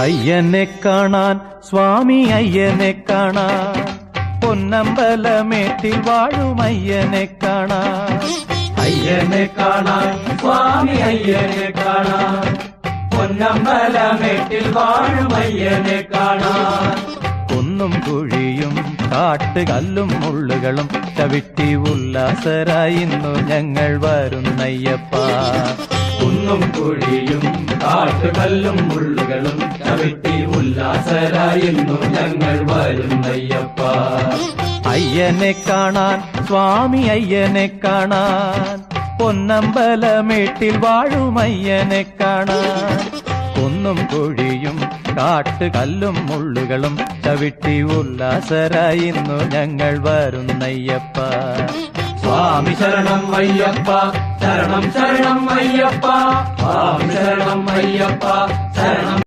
അയ്യനെ കാണാൻ സ്വാമി അയ്യനെ കാണാൻ പൊന്നമ്പലമേട്ടിൽ വാഴും അയ്യനെ കാണാൻ അയ്യനെ കാണാൻ സ്വാമി അയ്യനെ കാണാൻ പൊന്നമ്പലമേട്ടിൽ വാഴും അയ്യനെ കാണാൻ കുന്നും കുഴിയും കാട്ടുകല്ലും മുള്ളുകളും ചവിട്ടി ഉല്ലാസരായി ഇന്നു ഞങ്ങൾ വരുന്നയ്യപ്പ. കുന്നും കുഴിയും കാട്ടുകല്ലും മുള്ളുകളും ചവിട്ടി ഉല്ലാസരായിരുന്നു ഞങ്ങൾ വരുന്നയ്യപ്പ. അയ്യനെ കാണാൻ സ്വാമി അയ്യനെ കാണാൻ പൊന്നമ്പലമേട്ടിൽ വാഴും അയ്യനെ കാണാൻ കുന്നും കുഴിയും കാട്ടുകല്ലും മുള്ളുകളും ചവിട്ടി ഉല്ലാസരായി ഇന്നു ഞങ്ങൾ വരുന്നയ്യപ്പ. സ്വാമി ശരണം അയ്യപ്പ, ശരണം ശരണം അയ്യപ്പ, സ്വാമി ശരണം അയ്യപ്പ, ശരണം